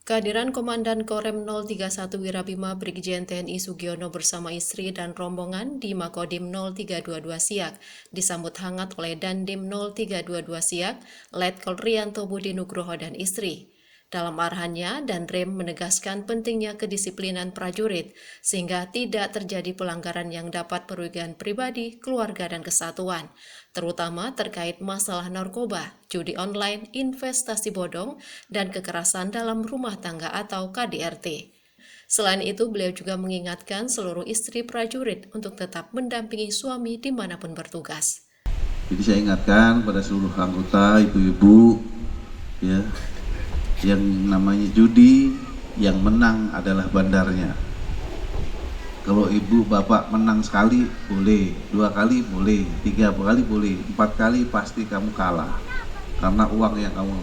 Kehadiran Komandan Korem 031 Wirabima Brigjen TNI Sugiono bersama istri dan rombongan di Makodim 0322 Siak disambut hangat oleh Dandim 0322 Siak, Letkol Rianto Budi Nugroho dan istri. Dalam arahannya, Danrem menegaskan pentingnya kedisiplinan prajurit sehingga tidak terjadi pelanggaran yang dapat merugikan pribadi, keluarga, dan kesatuan, terutama terkait masalah narkoba, judi online, investasi bodong, dan kekerasan dalam rumah tangga atau KDRT. Selain itu, beliau juga mengingatkan seluruh istri prajurit untuk tetap mendampingi suami dimanapun bertugas. Jadi saya ingatkan pada seluruh anggota, ibu-ibu, ya, yang namanya judi, yang menang adalah bandarnya. Kalau ibu bapak menang sekali boleh, 2 kali boleh, 3 kali boleh, 4 kali pasti kamu kalah. Karena uang yang kamu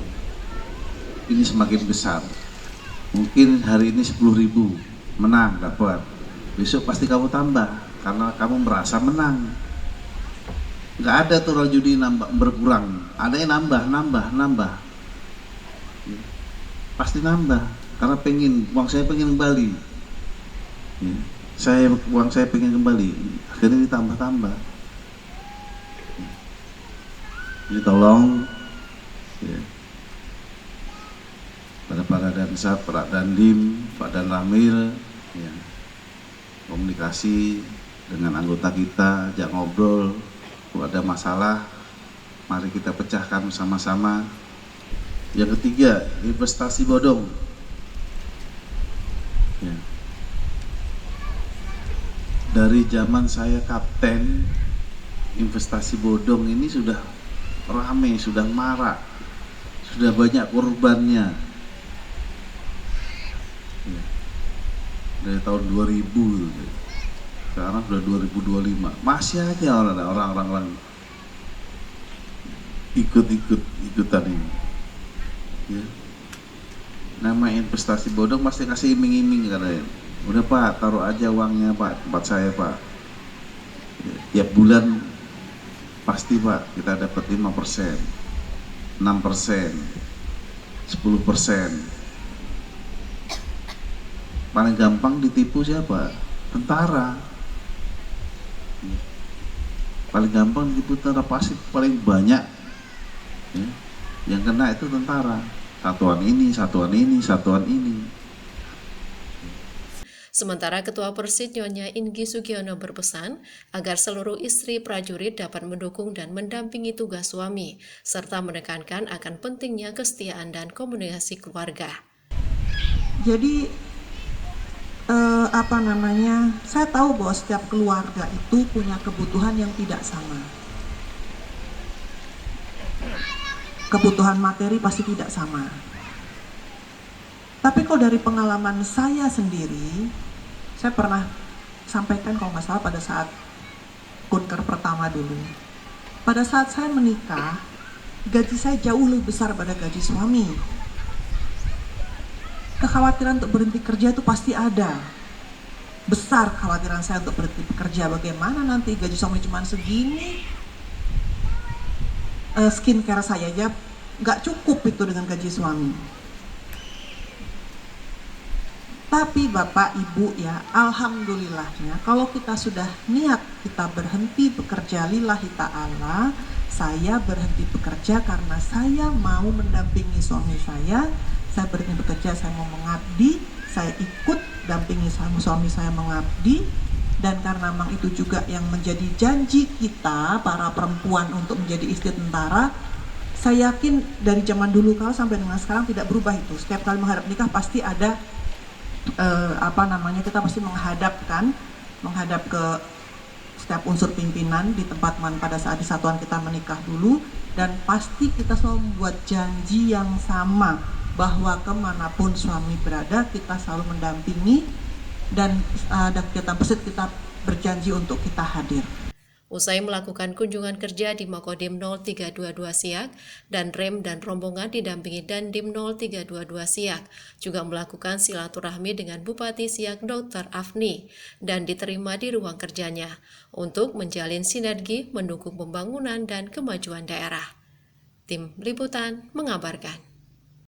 ini semakin besar. Mungkin hari ini 10.000 menang dapat, besok pasti kamu tambah karena kamu merasa menang. Nggak ada tuh orang judi nambah berkurang, ada yang nambah. Pasti nambah karena uang saya pengen kembali, ya. Uang saya pengen kembali, akhirnya ditambah. Jadi tolong, ya, pada para Dansat, Pak Dandim, Pak Danramil, ya, komunikasi dengan anggota kita, ajak ngobrol. Kalau ada masalah, mari kita pecahkan bersama-sama. Yang ketiga, investasi bodong. Ya. Dari zaman saya kapten, investasi bodong ini sudah ramai, sudah marak, sudah banyak korbannya. Ya. Dari tahun 2000, sekarang sudah 2025, masih aja orang-orang ikutan ini. Ya. Nama investasi bodong pasti kasih iming-iming katanya. Udah Pak, taruh aja uangnya Pak, tempat saya Pak. Ya, tiap bulan pasti Pak kita dapat 5%, 6%, 10%. Paling gampang ditipu siapa? Tentara. Paling gampang ditipu tentara, pasti paling banyak, ya, yang kena itu tentara. Satuan ini. Sementara Ketua Persid Nyonya Inggi Sugiono berpesan agar seluruh istri prajurit dapat mendukung dan mendampingi tugas suami, serta menekankan akan pentingnya kesetiaan dan komunikasi keluarga. Jadi saya tahu bahwa setiap keluarga itu punya kebutuhan yang tidak sama. Kebutuhan materi pasti tidak sama. Tapi kalau dari pengalaman saya sendiri, saya pernah sampaikan kalau nggak salah pada saat kunker pertama dulu. Pada saat saya menikah, gaji saya jauh lebih besar pada gaji suami. Kekhawatiran untuk berhenti kerja itu pasti ada. Besar kekhawatiran saya untuk berhenti bekerja. Bagaimana nanti gaji suami cuma segini? Skincare saya aja nggak cukup itu dengan gaji suami. Tapi Bapak Ibu ya, alhamdulillahnya kalau kita sudah niat kita berhenti bekerja lillahi ta'ala, saya berhenti bekerja karena saya mau mendampingi suami saya berhenti bekerja, saya mau mengabdi, saya ikut dampingi suami saya mengabdi. Dan karena memang itu juga yang menjadi janji kita para perempuan untuk menjadi istri tentara, saya yakin dari zaman dulu kalau sampai dengan sekarang tidak berubah itu. Setiap kali menghadap nikah pasti ada kita pasti menghadap ke setiap unsur pimpinan di tempat pada saat di satuan kita menikah dulu, dan pasti kita selalu membuat janji yang sama bahwa kemanapun suami berada kita selalu mendampingi, dan kegiatan Persid kita berjanji untuk kita hadir. Usai melakukan kunjungan kerja di Makodim 0322 Siak, Danrem dan rombongan didampingi Dandim 0322 Siak juga melakukan silaturahmi dengan Bupati Siak Dr. Afni dan diterima di ruang kerjanya untuk menjalin sinergi mendukung pembangunan dan kemajuan daerah. Tim Liputan mengabarkan.